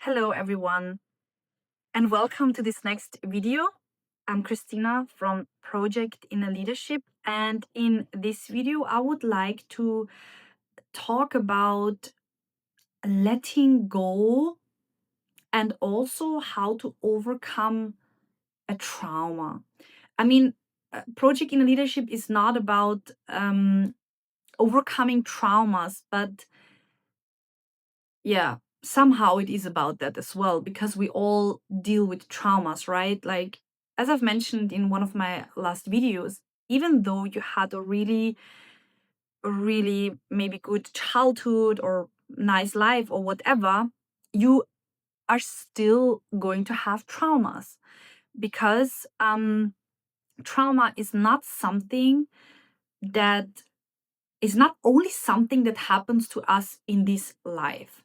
Hello, everyone, and welcome to this next video. I'm Christina from Project Inner Leadership, and in this video, I would like to talk about letting go and also how to overcome a trauma. I mean, Project Inner Leadership is not about overcoming traumas, but yeah, somehow it is about that as well because we all deal with traumas, right? Like, as I've mentioned in one of my last videos, even though you had a really maybe good childhood or nice life or whatever, you are still going to have traumas because trauma is not something that is not only something that happens to us in this life.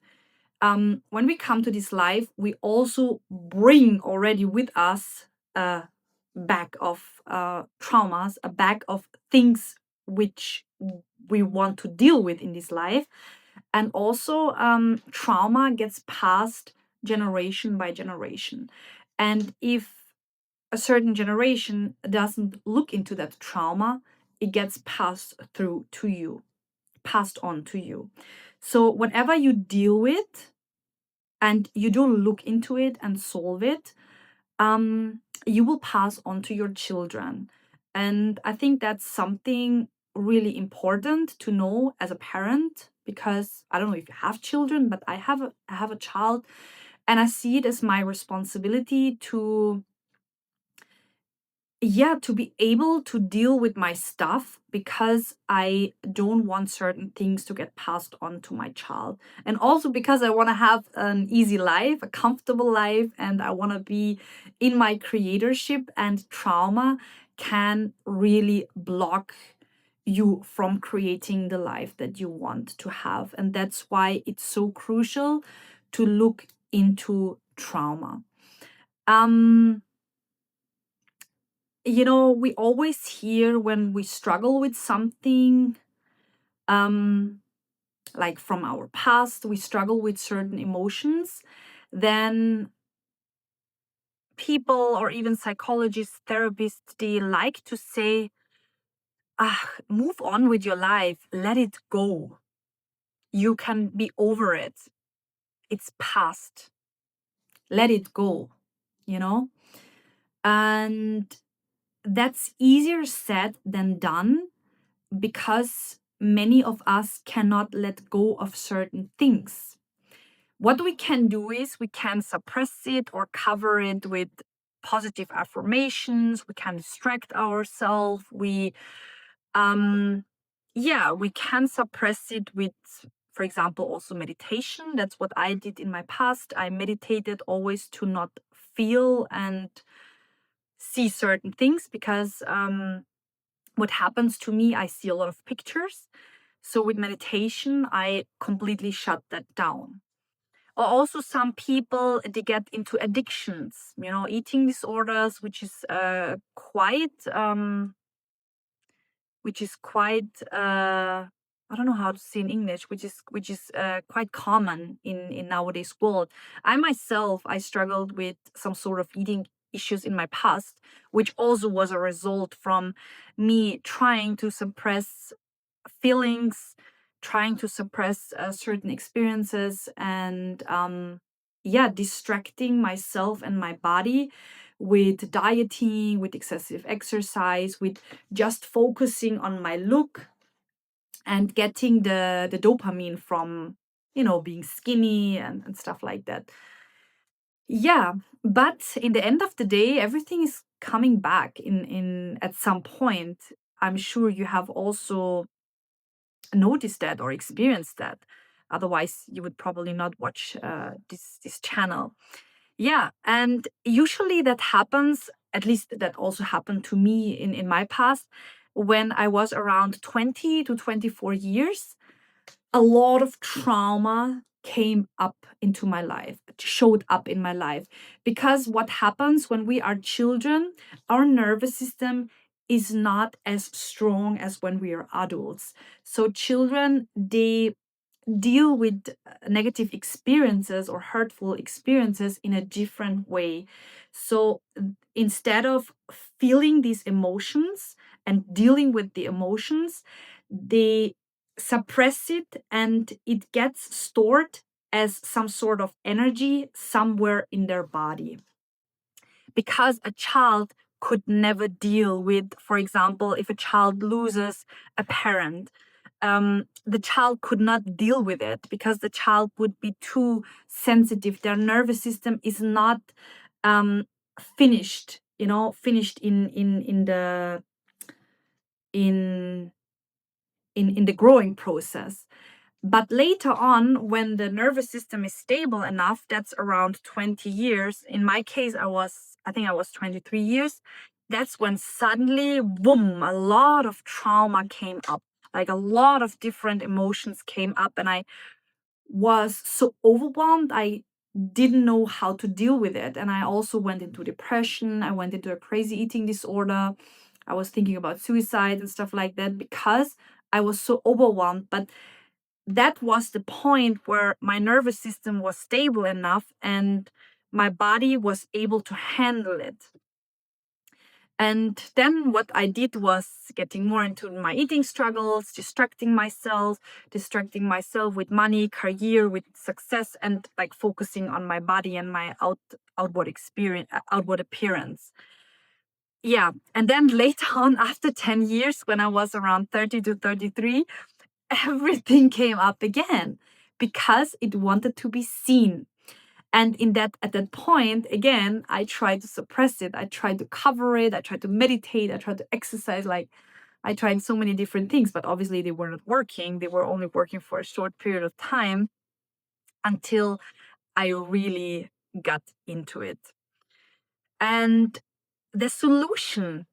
When we come to this life, we also bring already with us a bag of traumas, a bag of things which we want to deal with in this life. And also, trauma gets passed generation by generation. And if a certain generation doesn't look into that trauma, it gets passed on to you. So, whatever you deal with, and you don't look into it and solve it, you will pass on to your children. And I think that's something really important to know as a parent because I don't know if you have children, but I have a child, and I see it as my responsibility to to be able to deal with my stuff because I don't want certain things to get passed on to my child. And also because I want to have an easy life, a comfortable life, and I want to be in my creatorship, and trauma can really block you from creating the life that you want to have. And that's why it's so crucial to look into trauma. Um we always hear when we struggle with something, um, like from our past, we struggle with certain emotions, then people or even psychologists, therapists, they like to say, move on with your life, let it go. You can be over it. It's past. Let it go, you know? And that's easier said than done because many of us cannot let go of certain things. What we can do is we can suppress it or cover it with positive affirmations. We can distract ourselves. We can suppress it with, for example, also meditation. That's what I did in my past. I meditated always to not feel and see certain things because what happens to me, I see a lot of pictures. So with meditation, I completely shut that down. Or also some people, they get into addictions, eating disorders, which is quite I don't know how to say in English, which is quite common in nowadays world. I struggled with some sort of eating issues in my past, which also was a result from me trying to suppress feelings, trying to suppress certain experiences, and distracting myself and my body with dieting, with excessive exercise, with just focusing on my look and getting the dopamine from being skinny and stuff like that. Yeah, but in the end of the day, everything is coming back in at some point. I'm sure you have also noticed that or experienced that. Otherwise, you would probably not watch this channel. Yeah, and usually that happens. At least that also happened to me in my past when I was around 20 to 24 years. A lot of trauma came up into my life, showed up in my life. Because what happens when we are children, our nervous system is not as strong as when we are adults. So children, they deal with negative experiences or hurtful experiences in a different way. So instead of feeling these emotions and dealing with the emotions, they suppress it and it gets stored as some sort of energy somewhere in their body. Because a child could never deal with, for example, if a child loses a parent, the child could not deal with it because the child would be too sensitive. Their nervous system is not um, finished, finished in in the growing process. But later on, when the nervous system is stable enough, that's around 20 years. In my case, I think I was 23 years. That's when suddenly, boom, a lot of trauma came up. Like a lot of different emotions came up, and I was so overwhelmed. I didn't know how to deal with it. And I also went into depression. I went into a crazy eating disorder. I was thinking about suicide and stuff like that because I was so overwhelmed. But that was the point where my nervous system was stable enough and my body was able to handle it. And then what I did was getting more into my eating struggles, distracting myself with money, career, with success, and like focusing on my body and my outward experience, outward appearance. Yeah. And then later on, after 10 years, when I was around 30 to 33, everything came up again because it wanted to be seen. And at that point, again, I tried to suppress it. I tried to cover it. I tried to meditate. I tried to exercise. Like I tried so many different things, but obviously they were not working. They were only working for a short period of time until I really got into it. And the solution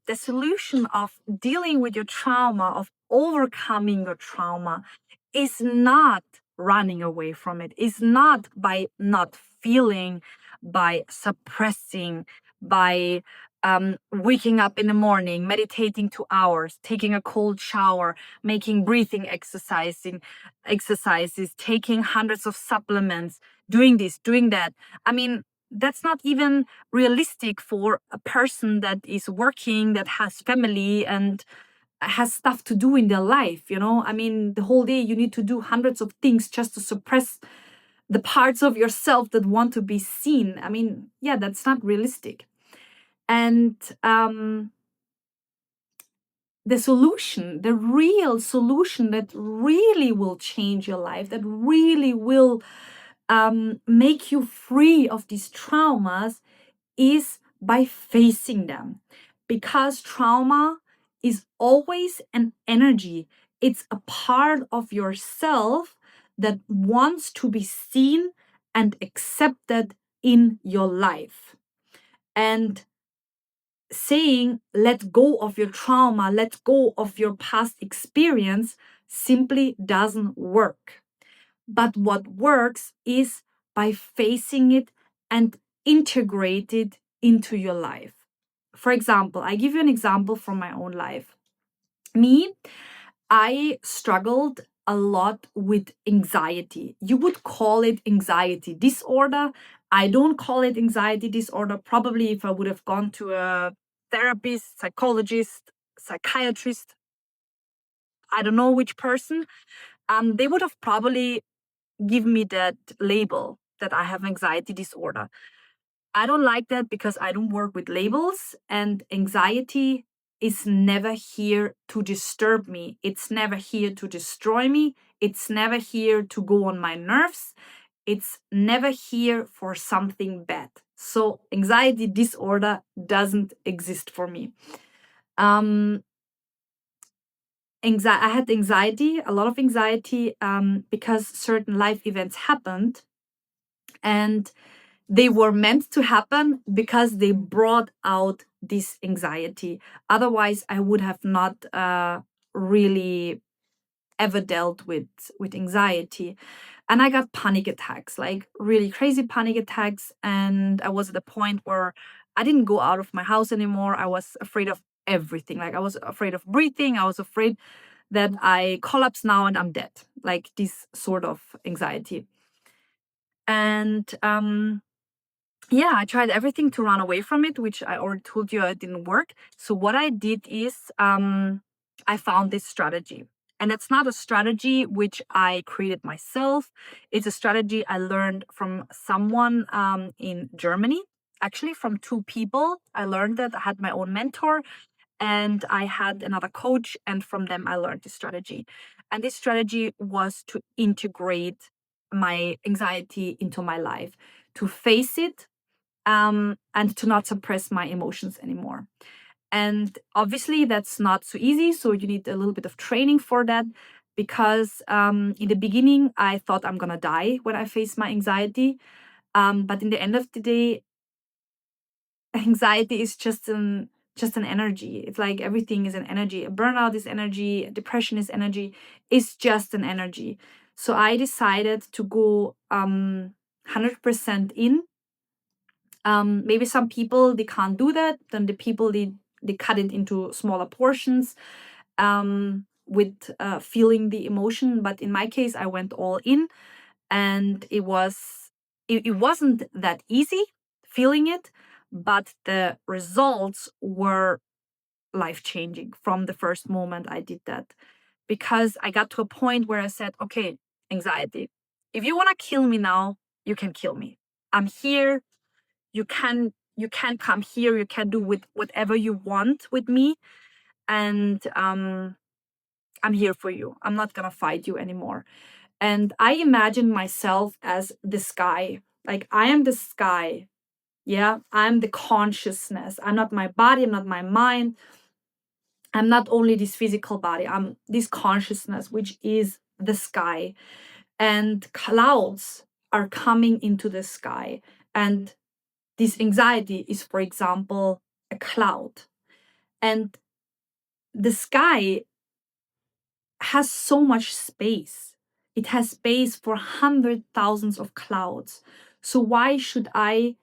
of dealing with your trauma, of overcoming your trauma, is not running away from it, is not by not feeling, by suppressing, by waking up in the morning, meditating 2 hours, taking a cold shower, making breathing exercises, taking hundreds of supplements, doing this, doing that. I mean, that's not even realistic for a person that is working, that has family and has stuff to do in their life. I mean, the whole day you need to do hundreds of things just to suppress the parts of yourself that want to be seen. I mean, yeah, that's not realistic. And the real solution that really will change your life, that really will make you free of these traumas, is by facing them. Because trauma is always an energy, it's a part of yourself that wants to be seen and accepted in your life. And saying, let go of your trauma, let go of your past experience, simply doesn't work. But what works is by facing it and integrate it into your life. For example, I give you an example from my own life. Me, I struggled a lot with anxiety. You would call it anxiety disorder. I don't call it anxiety disorder. Probably if I would have gone to a therapist, psychologist, psychiatrist, I don't know which person, they would have probably give me that label that I have anxiety disorder. I don't like that because I don't work with labels, and anxiety is never here to disturb me. It's never here to destroy me. It's never here to go on my nerves. It's never here for something bad. So anxiety disorder doesn't exist for me. I had anxiety, a lot of anxiety, because certain life events happened, and they were meant to happen because they brought out this anxiety. Otherwise, I would have not really ever dealt with anxiety. And I got panic attacks, like really crazy panic attacks. And I was at a point where I didn't go out of my house anymore. I was afraid of everything. Like I was afraid of breathing. I was afraid that I collapse now and I'm dead, like this sort of anxiety. And yeah, I tried everything to run away from it, which I already told you it didn't work. So what I did is I found this strategy. And it's not a strategy which I created myself. It's a strategy I learned from someone in Germany, actually from two people. I learned that. I had my own mentor and I had another coach, and from them I learned this strategy. And this strategy was to integrate my anxiety into my life, to face it, and to not suppress my emotions anymore. And obviously, that's not so easy. So you need a little bit of training for that. Because in the beginning, I thought I'm gonna die when I face my anxiety. But in the end of the day, anxiety is just an energy. It's like everything is an energy. A burnout is energy. A depression is energy. It's just an energy. So I decided to go 100% in. Maybe some people they can't do that. Then the people they cut it into smaller portions with feeling the emotion. But in my case, I went all in, and it wasn't that easy feeling it, but the results were life changing from the first moment I did that, because I got to a point where I said, okay, anxiety, if you want to kill me now, you can kill me. I'm here. You can come here, you can do with whatever you want with me, and I'm here for you. I'm not gonna fight you anymore. And I imagine myself as the sky. Like I am the sky. Yeah, I'm the consciousness. I'm not my body, I'm not my mind. I'm not only this physical body, I'm this consciousness, which is the sky. And clouds are coming into the sky. And this anxiety is, for example, a cloud. And the sky has so much space. It has space for hundred thousands of clouds. So why should I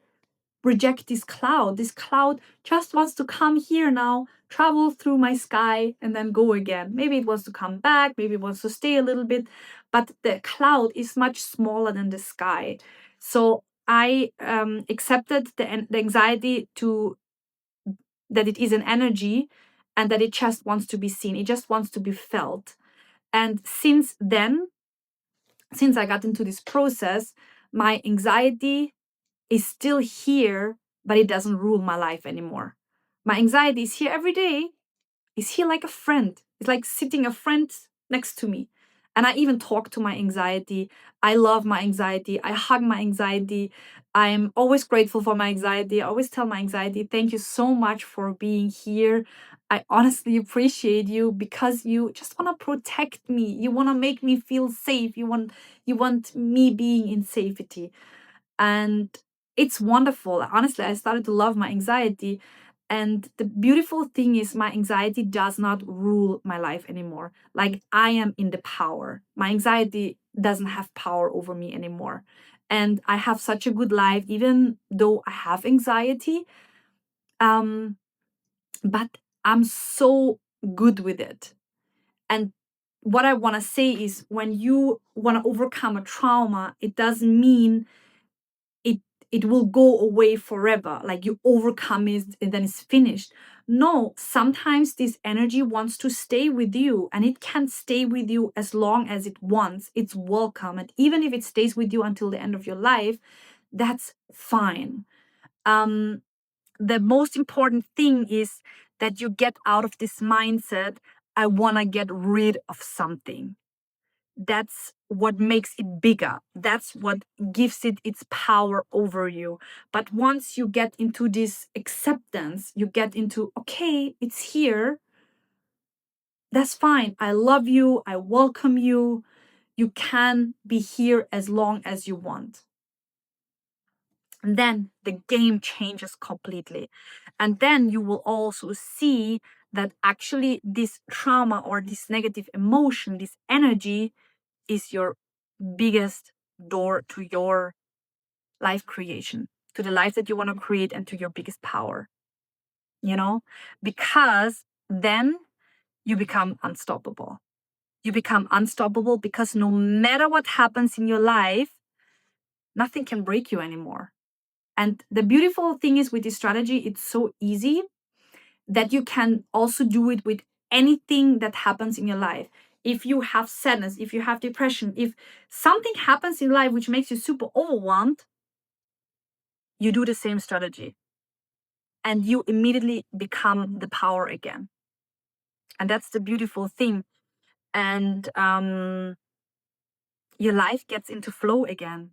reject this cloud? This cloud just wants to come here now, travel through my sky, and then go again. Maybe it wants to come back, maybe it wants to stay a little bit, but the cloud is much smaller than the sky. So I accepted the anxiety to that it is an energy and that it just wants to be seen. It just wants to be felt. And since then, since I got into this process, my anxiety is still here, but it doesn't rule my life anymore. My anxiety is here every day, is here like a friend. It's like sitting a friend next to me. And I even talk to my anxiety. I love my anxiety. I hug my anxiety. I'm always grateful for my anxiety. I always tell my anxiety, thank you so much for being here. I honestly appreciate you because you just want to protect me. You want to make me feel safe. You want me being in safety. And it's wonderful. Honestly, I started to love my anxiety. And the beautiful thing is, my anxiety does not rule my life anymore. Like, I am in the power. My anxiety doesn't have power over me anymore. And I have such a good life, even though I have anxiety. Um, but I'm so good with it. And what I want to say is, when you want to overcome a trauma, it doesn't mean it it will go away forever, like you overcome it and then it's finished. No, sometimes this energy wants to stay with you, and it can stay with you as long as it wants. It's welcome, and even if it stays with you until the end of your life, that's fine. um the most important thing is that you get out of this mindset, I want to get rid of something. That's what makes it bigger. That's what gives it its power over you. But once you get into this acceptance, you get into, okay, it's here. That's fine. I love you. I welcome you. You can be here as long as you want. And then the game changes completely. And then you will also see that actually this trauma or this negative emotion, this energy, is your biggest door to your life creation, to the life that you want to create, and to your biggest power, you know, because then you become unstoppable. you become unstoppable, because no matter what happens in your life, nothing can break you anymore. And the beautiful thing is with this strategy, it's so easy that you can also do it with anything that happens in your life. If you have sadness, if you have depression, if something happens in life which makes you super overwhelmed, you do the same strategy and you immediately become the power again. And that's the beautiful thing. And your life gets into flow again,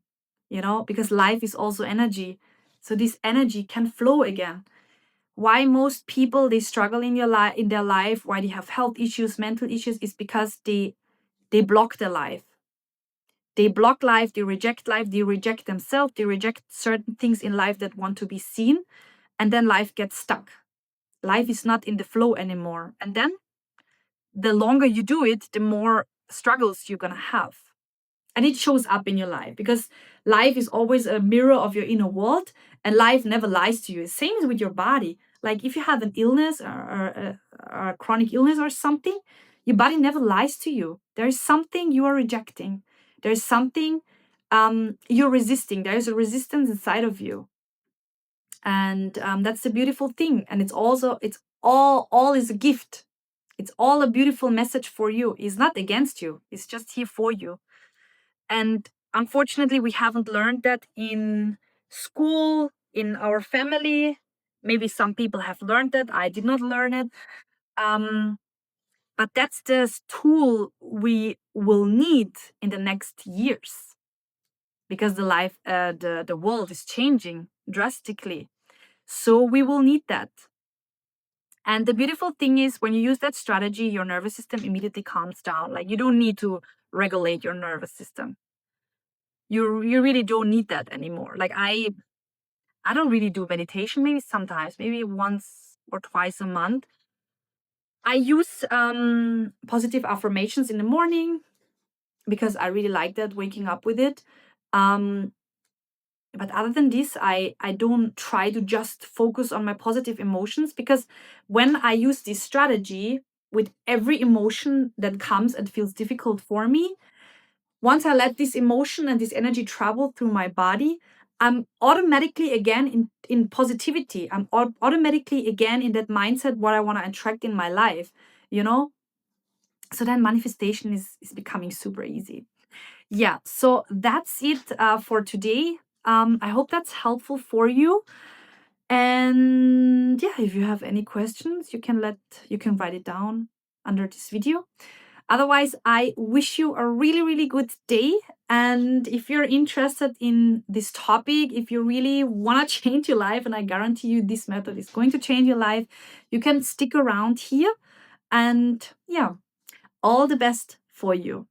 because life is also energy. So this energy can flow again. Why most people they struggle in their life, why they have health issues, mental issues, is because they block their life. They block life, they reject themselves, they reject certain things in life that want to be seen, and then life gets stuck. Life is not in the flow anymore. And then the longer you do it, the more struggles you're gonna have. And it shows up in your life, because life is always a mirror of your inner world, and life never lies to you. Same as with your body. Like if you have an illness or a chronic illness or something, your body never lies to you. There is something you are rejecting. There is something you're resisting. There is a resistance inside of you, and that's the beautiful thing. And it's all is a gift. It's all a beautiful message for you. It's not against you. It's just here for you. And unfortunately, we haven't learned that in school, in our family. Maybe some people have learned that. I did not learn it. But that's the tool we will need in the next years, because the world is changing drastically. So we will need that. And the beautiful thing is, when you use that strategy, your nervous system immediately calms down. Like you don't need to regulate your nervous system. You really don't need that anymore. Like I don't really do meditation, maybe sometimes, maybe once or twice a month. I use positive affirmations in the morning because I really like that, waking up with it. But other than this, I don't try to just focus on my positive emotions, because when I use this strategy with every emotion that comes and feels difficult for me, once I let this emotion and this energy travel through my body, I'm automatically again in positivity. I'm automatically again in that mindset, what I want to attract in my life, you know? So then manifestation is becoming super easy. Yeah, so that's it for today. I hope that's helpful for you. And yeah, if you have any questions, you can write it down under this video. Otherwise, I wish you a really, really good day. And if you're interested in this topic, if you really want to change your life, and I guarantee you this method is going to change your life, you can stick around here. And yeah, all the best for you.